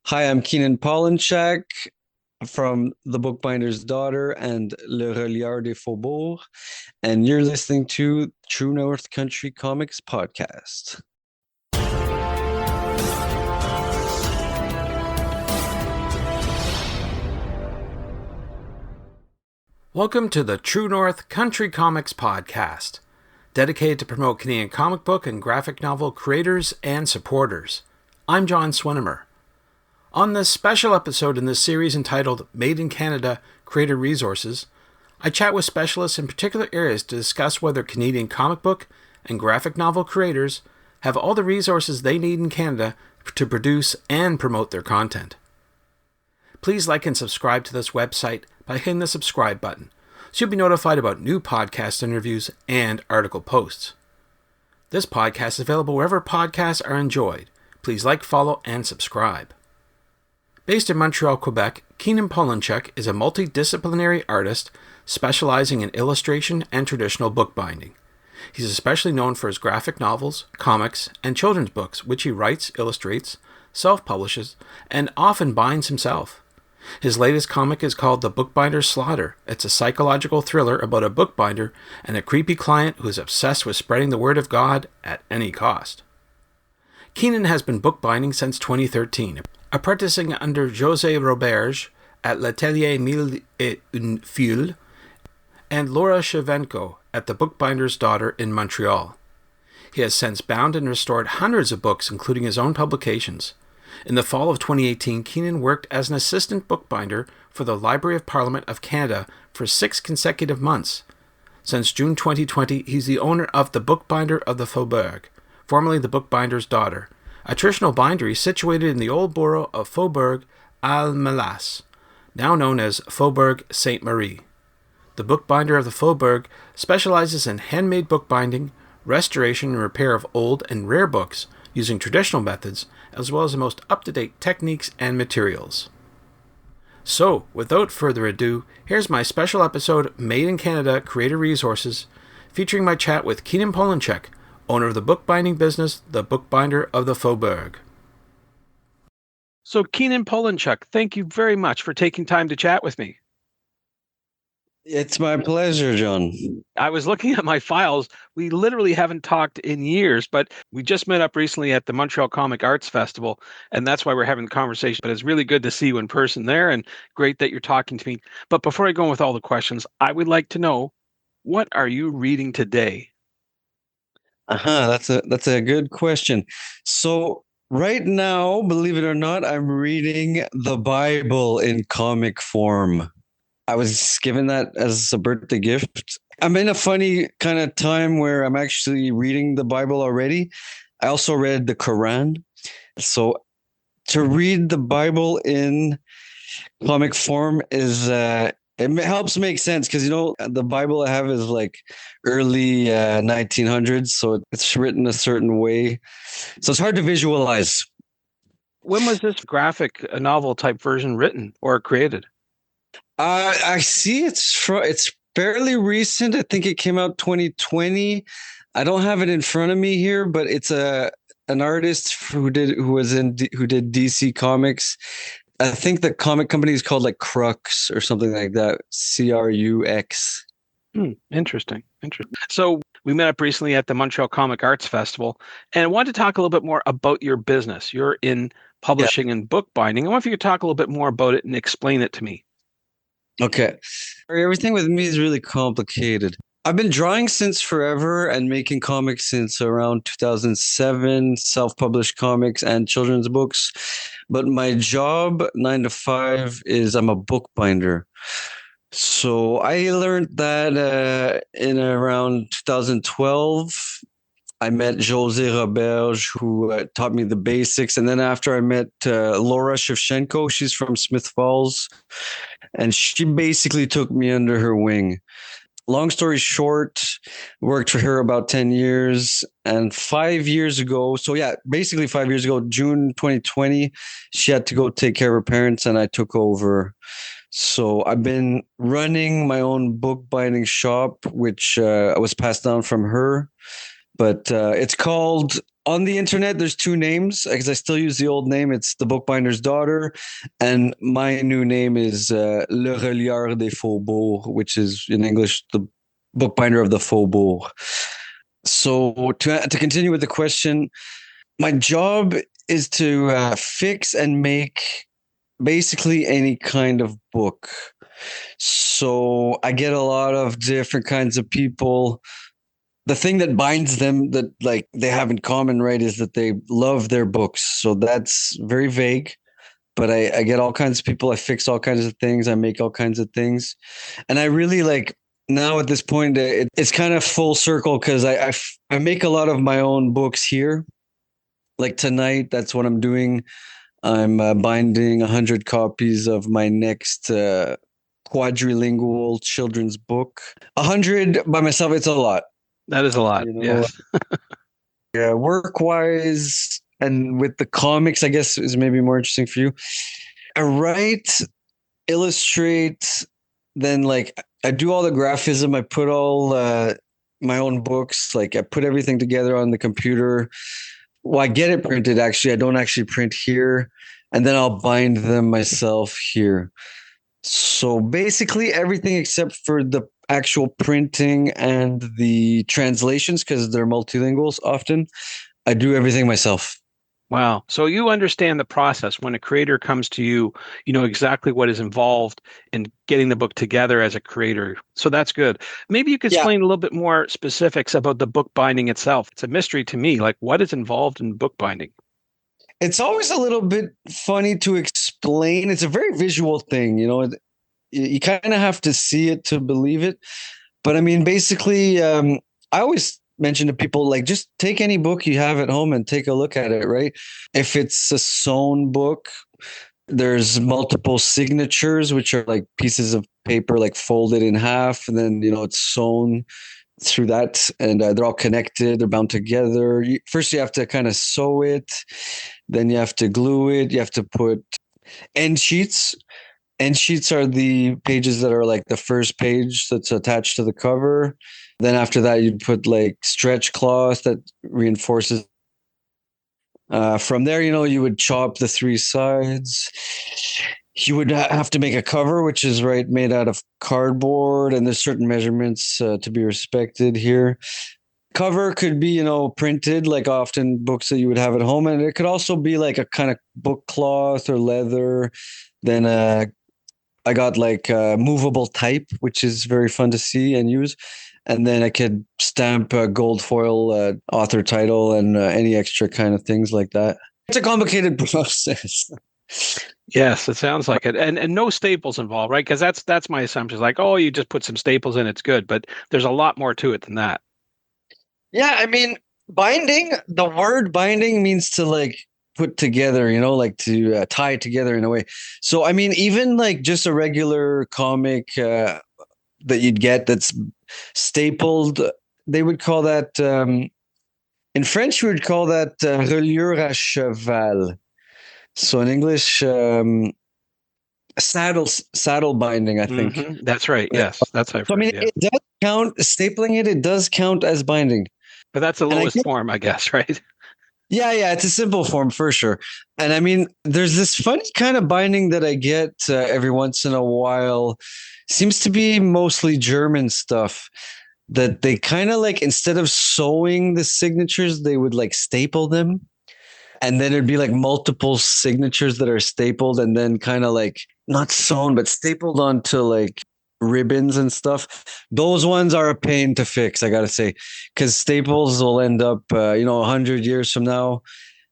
Hi, I'm Keenan from The Bookbinder's Daughter and Le Relieur des Faubourgs, and you're listening to True North Country Comics Podcast. Welcome to the True North Country Comics Podcast, dedicated to promote Canadian comic book and graphic novel creators and supporters. I'm John Swinimer. On this special episode in this series entitled Made in Canada Creator Resources, I chat with specialists in particular areas to discuss whether Canadian comic book and graphic novel creators have all the resources they need in Canada to produce and promote their content. Please like and subscribe to this website by hitting the subscribe button, so you'll be notified about new podcast interviews and article posts. This podcast is available wherever podcasts are enjoyed. Please like, follow, and subscribe. Based in Montreal, Quebec, Keenan is a multidisciplinary artist specializing in illustration and traditional bookbinding. He's especially known for his graphic novels, comics, and children's books, which he writes, illustrates, self-publishes, and often binds himself. His latest comic is called The Bookbinder's Slaughter. It's a psychological thriller about a bookbinder and a creepy client who is obsessed with spreading the word of God at any cost. Keenan has been bookbinding since 2013, apprenticing under José Roberge at L'Atelier Mille et Une Feuilles and Laura Shevchenko at The Bookbinder's Daughter in Montreal. He has since bound and restored hundreds of books, including his own publications. In the fall of 2018, Keenan worked as an assistant bookbinder for the Library of Parliament of Canada for 6 consecutive months. Since June 2020, he's the owner of The Bookbinder of the Faubourg, formerly The Bookbinder's Daughter, a traditional bindery situated in the old borough of Faubourg-Almalas, now known as Faubourg Sainte-Marie. The Bookbinder of the Faubourg specializes in handmade bookbinding, restoration and repair of old and rare books using traditional methods, as well as the most up-to-date techniques and materials. So, without further ado, here's my special episode, Made in Canada Creator Resources, featuring my chat with Keenan Polinchek, owner of the bookbinding business, The Bookbinder of the Faubourg. So, Keenan Polinchek, thank you very much for taking time to chat with me. It's my pleasure, John. I was looking at my files. We literally haven't talked in years, but we just met up recently at the Montreal Comic Arts Festival, and that's why we're having the conversation. But it's really good to see you in person there, and great that you're talking to me. But before I go with all the questions, I would like to know, what are you reading today? That's a good question. So right now, believe it or not, I'm reading the Bible in comic form. I was given that as a birthday gift. I'm in a funny kind of time where I'm actually reading the Bible already. I also read the Quran. So to read the Bible in comic form is it helps make sense because the Bible I have is like early 1900s, so it's written a certain way. So it's hard to visualize. When was this graphic novel type version written or created? I see it's fairly recent. I think it came out 2020. I don't have it in front of me here, but it's an artist who did DC Comics. I think the comic company is called like Crux or something like that. Crux. Interesting. So we met up recently at the Montreal Comic Arts Festival, and I wanted to talk a little bit more about your business. You're in publishing and bookbinding. I wonder if you could talk a little bit more about it and explain it to me. Okay. Everything with me is really complicated. I've been drawing since forever and making comics since around 2007, self-published comics and children's books. But my job, 9 to 5, is I'm a bookbinder. So I learned that in around 2012. I met José Roberge, who taught me the basics. And then after I met Laura Shevchenko, she's from Smith Falls. And she basically took me under her wing. Long story short, worked for her about 10 years. And 5 years ago, basically 5 years ago, June 2020, she had to go take care of her parents and I took over. So I've been running my own bookbinding shop, which was passed down from her. But it's called On the internet, there's two names because I still use the old name. It's the bookbinder's daughter, and my new name is Le Relieur des Faubourgs, which is in English the bookbinder of the Faubourg. So to continue with the question, my job is to fix and make basically any kind of book. So I get a lot of different kinds of people. The thing that binds them that like they have in common, right, is that they love their books. So that's very vague. But I get all kinds of people. I fix all kinds of things. I make all kinds of things. And I really like now at this point, it's kind of full circle because I make a lot of my own books here. Like tonight, that's what I'm doing. I'm binding 100 copies of my next quadrilingual children's book. 100 by myself, it's a lot. That is a lot. Yes. Yeah, work wise and with the comics, I guess is maybe more interesting for you. I write, illustrate, then like I do all the graphism. I put all my own books. Like I put everything together on the computer. Well, I get it printed actually. I don't actually print here. And then I'll bind them myself here. So basically everything except for the actual printing and the translations, because they're multilinguals often, I do everything myself. Wow. So you understand the process. When a creator comes to you, you know exactly what is involved in getting the book together as a creator. So that's good. Maybe you could explain a little bit more specifics about the book binding itself. It's a mystery to me. Like, what is involved in book binding? It's always a little bit funny to explain. It's a very visual thing, you know. You kind of have to see it to believe it. But I mean, basically, I always mention to people, like, just take any book you have at home and take a look at it, right? If it's a sewn book, there's multiple signatures, which are like pieces of paper, like folded in half, and then, you know, it's sewn through that, and they're all connected, they're bound together. First, you have to kind of sew it, then you have to glue it, you have to put end sheets. End sheets are the pages that are like the first page that's attached to the cover. Then after that, you'd put like stretch cloth that reinforces. From there, you know, you would chop the three sides. You would have to make a cover, which is right made out of cardboard, and there's certain measurements to be respected here. Cover could be, you know, printed, like often books that you would have at home, and it could also be like a kind of book cloth or leather. Then I got like movable type, which is very fun to see and use. And then I could stamp a gold foil author title and any extra kind of things like that. It's a complicated process. Yes, it sounds like it. And no staples involved, right? Because that's my assumption. It's like, oh, you just put some staples in, it's good. But there's a lot more to it than that. Yeah, I mean, binding, the word binding means to like put together, you know, like to tie together in a way. So, I mean, even like just a regular comic that you'd get that's stapled, they would call that, in French, we would call that reliure à cheval. So in English, saddle binding, I think. Mm-hmm. That's right. Yes, that's right. So, I mean, it does count, stapling it does count as binding. But that's the lowest form, I guess, right? Yeah, it's a simple form for sure. And I mean, there's this funny kind of binding that I get every once in a while. Seems to be mostly German stuff that they kind of like, instead of sewing the signatures, they would like staple them. And then it'd be like multiple signatures that are stapled and then kind of like not sewn, but stapled onto like ribbons and stuff. Those ones are a pain to fix, I gotta say, because staples will end up 100 years from now,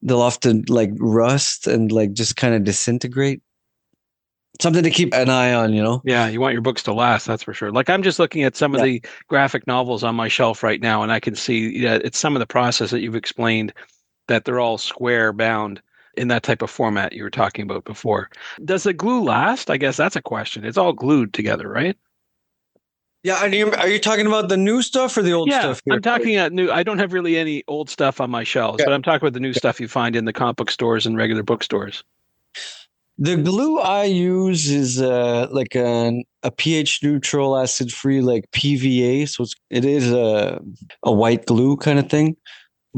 they'll often like rust and like just kind of disintegrate. Something to keep an eye on, you know. Yeah, you want your books to last, that's for sure. Like, I'm just looking at some of the graphic novels on my shelf right now, and I can see it's some of the process that you've explained, that they're all square bound in that type of format you were talking about before. Does the glue last? I guess that's a question. It's all glued together, right? Yeah, are you talking about the new stuff or the old stuff? Yeah, I'm talking about new. I don't have really any old stuff on my shelves, but I'm talking about the new stuff you find in the comic book stores and regular bookstores. The glue I use is like a pH neutral, acid free, like PVA. So it is a white glue kind of thing.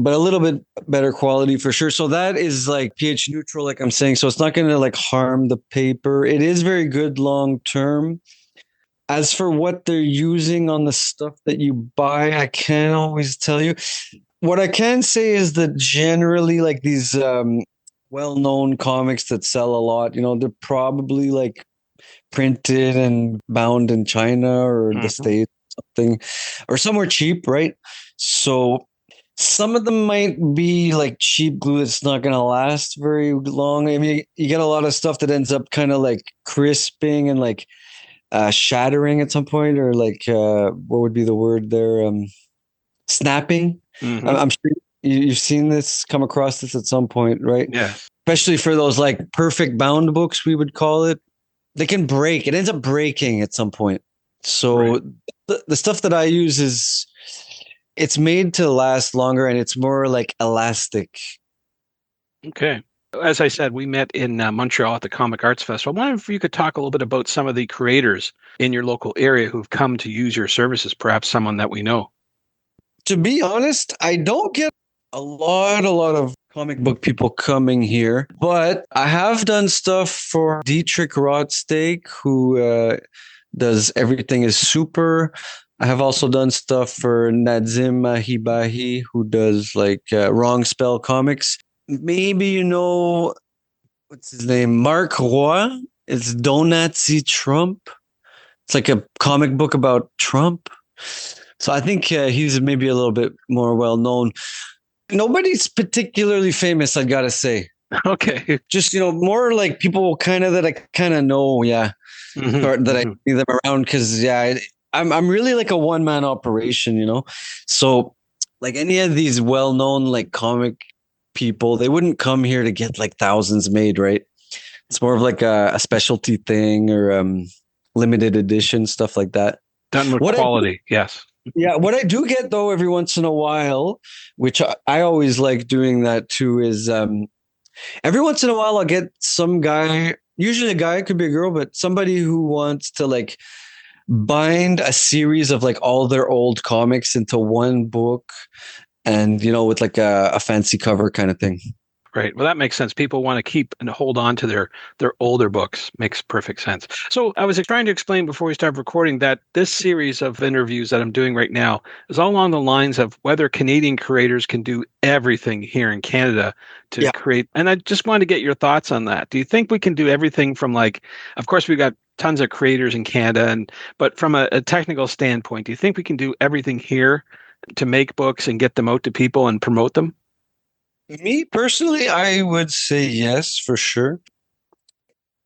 but a little bit better quality for sure. So that is like pH neutral, like I'm saying. So it's not going to like harm the paper. It is very good long term. As for what they're using on the stuff that you buy, I can't always tell you. What I can say is that generally, like these well-known comics that sell a lot, they're probably like printed and bound in China or the States, something, or somewhere cheap, right? So some of them might be like cheap glue that's not going to last very long. I mean, you get a lot of stuff that ends up kind of like crisping and like shattering at some point, or like what would be the word there? Snapping. I'm sure you've seen this, come across this at some point, right? Yeah. Especially for those like perfect bound books, we would call it. They can break. It ends up breaking at some point. So the stuff that I use it's made to last longer, and it's more like elastic. Okay. As I said, we met in Montreal at the Comic Arts Festival. I wonder if you could talk a little bit about some of the creators in your local area who've come to use your services, perhaps someone that we know. To be honest, I don't get a lot of comic book people coming here, but I have done stuff for Dietrich Rotsteak, who does Everything is Super. I have also done stuff for Nadzim Mahibahi, who does like Wrong Spell Comics. Maybe what's his name? Mark Roy. It's Donazi Trump. It's like a comic book about Trump. So I think he's maybe a little bit more well known. Nobody's particularly famous, I gotta say. Okay. Just more like people kind of that I kind of know, yeah, or that I see them around because I'm really like a one-man operation, So like any of these well-known like comic people, they wouldn't come here to get like thousands made, right? It's more of like a specialty thing or limited edition stuff like that. Done with quality, yes. Yeah, what I do get though every once in a while, which I always like doing that too, is every once in a while I'll get some guy, usually a guy, it could be a girl, but somebody who wants to like bind a series of like all their old comics into one book and with like a fancy cover kind of thing. Right. Well, that makes sense. People want to keep and hold on to their older books. Makes perfect sense. So I was trying to explain before we started recording that this series of interviews that I'm doing right now is all along the lines of whether Canadian creators can do everything here in Canada to create. And I just wanted to get your thoughts on that. Do you think we can do everything from like, of course, we've got tons of creators in Canada, but from a technical standpoint, do you think we can do everything here to make books and get them out to people and promote them? Me personally, I would say yes, for sure.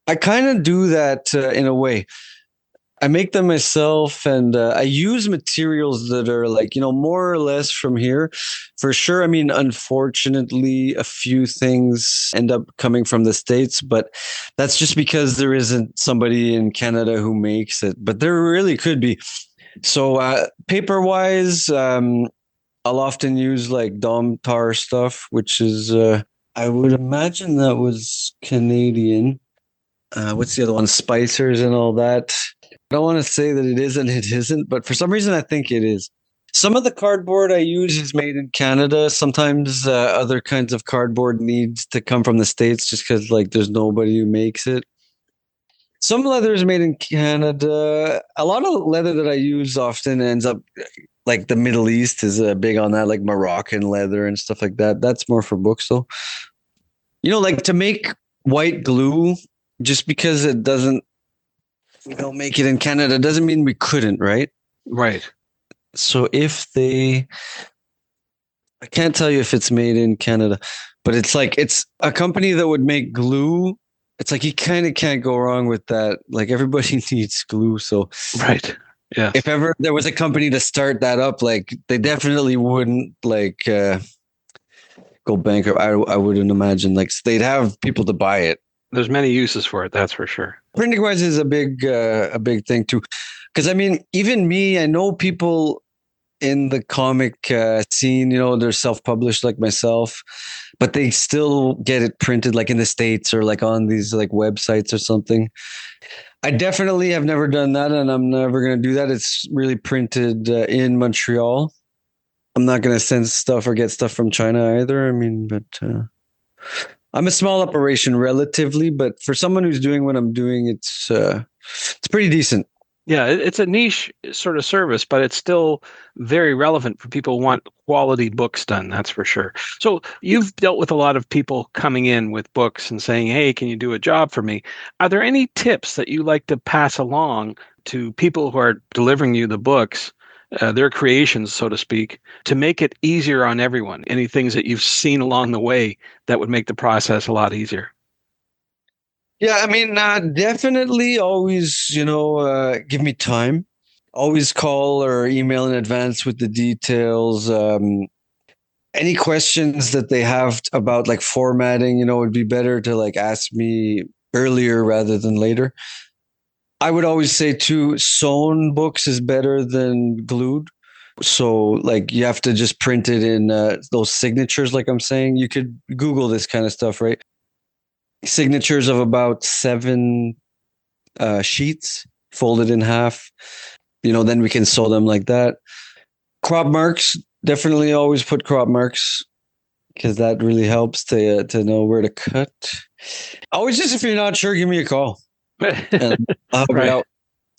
I kind of do that in a way. I make them myself, and I use materials that are like, more or less from here. For sure. I mean, unfortunately, a few things end up coming from the States, but that's just because there isn't somebody in Canada who makes it. But there really could be. So paper-wise, I'll often use like Domtar stuff, which is, I would imagine that was Canadian. What's the other one? Spicers and all that. I don't want to say that it is and it isn't, but for some reason I think it is. Some of the cardboard I use is made in Canada. Sometimes other kinds of cardboard needs to come from the States just because like there's nobody who makes it. Some leather is made in Canada. A lot of leather that I use often ends up like the Middle East is big on that, like Moroccan leather and stuff like that. That's more for books though. Like to make white glue, just because it doesn't, make it in Canada doesn't mean we couldn't, right? Right. So I can't tell you if it's made in Canada, but it's like, it's a company that would make glue. It's like, you kind of can't go wrong with that. Like everybody needs glue. So, right. Yeah. If ever there was a company to start that up, like they definitely wouldn't like go bankrupt. I wouldn't imagine like they'd have people to buy it. There's many uses for it, that's for sure. Printing wise is a big thing too, because I mean, even me, I know people in the comic scene. They're self-published like myself, but they still get it printed like in the States or like on these like websites or something. I definitely have never done that, and I'm never going to do that. It's really printed in Montreal. I'm not going to send stuff or get stuff from China either. I mean, but I'm a small operation relatively, but for someone who's doing what I'm doing, it's pretty decent. Yeah, it's a niche sort of service, but it's still very relevant for people who want quality books done, that's for sure. So you've dealt with a lot of people coming in with books and saying, hey, can you do a job for me? Are there any tips that you like to pass along to people who are delivering you the books, their creations, so to speak, to make it easier on everyone? Any things that you've seen along the way that would make the process a lot easier? Yeah, I mean, definitely always, give me time. Always call or email in advance with the details. Any questions that they have about like formatting, would be better to like ask me earlier rather than later. I would always say too, sewn books is better than glued. So like you have to just print it in those signatures, like I'm saying. You could Google this kind of stuff, right? Signatures of about 7 sheets folded in half. Then we can sew them like that. Crop marks, definitely always put crop marks because that really helps to know where to cut. Always just if you're not sure, give me a call and I'll help you Right. out.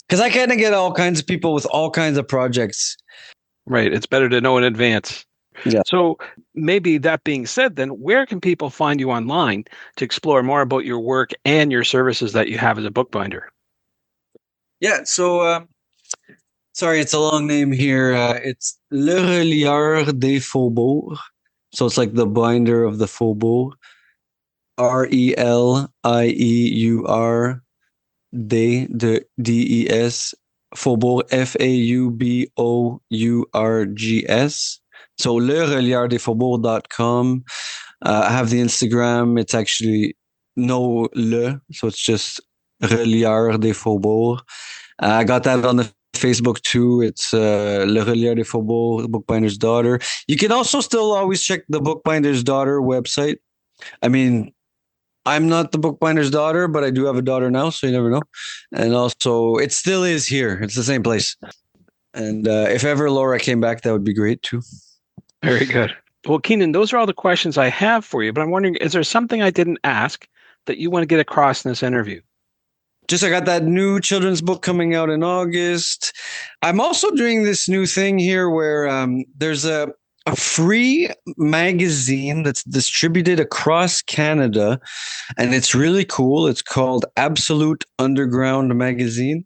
Because I kind of get all kinds of people with all kinds of projects. Right. It's better to know in advance. Yeah. So maybe that being said, then where can people find you online to explore more about your work and your services that you have as a bookbinder? Yeah. So, sorry, it's a long name here. It's Le Relieur des Faubourgs. So it's like the binder of the Faubourg. Relieur Des Faubourg Faubourgs. So lereliardesfaubourgs.com. I have the Instagram. It's actually no le, so it's just Relieur des Faubourgs. I got that on the Facebook too. It's Le Relieur des Faubourgs, Bookbinder's Daughter. You can also still always check the Bookbinder's Daughter website. I mean, I'm not the bookbinder's daughter, but I do have a daughter now, so you never know. And also, it still is here. It's the same place. And if ever Laura came back, that would be great too. Very good. Well, Keenan, those are all the questions I have for you, but I'm wondering, is there something I didn't ask that you want to get across in this interview? Just I got that new children's book coming out in August. I'm also doing this new thing here where there's a free magazine that's distributed across Canada, and it's really cool. It's called Absolute Underground Magazine.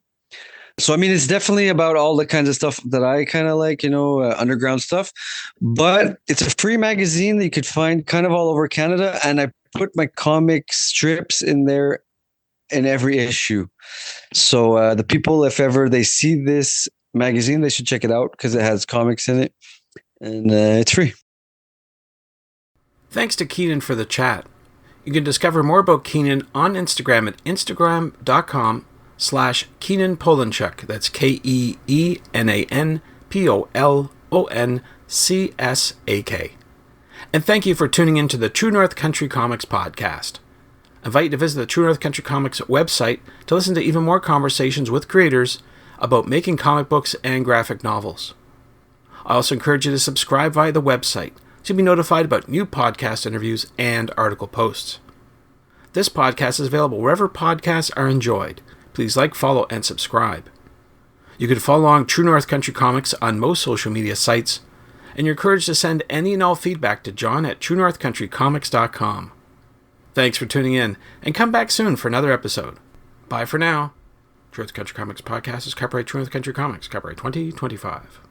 So, I mean, it's definitely about all the kinds of stuff that I kind of like, underground stuff. But it's a free magazine that you could find kind of all over Canada. And I put my comic strips in there in every issue. So the people, if ever they see this magazine, they should check it out because it has comics in it. And it's free. Thanks to Keenan for the chat. You can discover more about Keenan on Instagram at instagram.com/Keenan Polanczak. That's KEENANPOLONCSAK. And thank you for tuning in to the True North Country Comics podcast. I invite you to visit the True North Country Comics website to listen to even more conversations with creators about making comic books and graphic novels. I also encourage you to subscribe via the website to be notified about new podcast interviews and article posts. This podcast is available wherever podcasts are enjoyed. Please like, follow, and subscribe. You can follow along True North Country Comics on most social media sites, and you're encouraged to send any and all feedback to John at TrueNorthCountryComics.com. Thanks for tuning in, and come back soon for another episode. Bye for now. True North Country Comics podcast is copyright True North Country Comics, copyright 2025.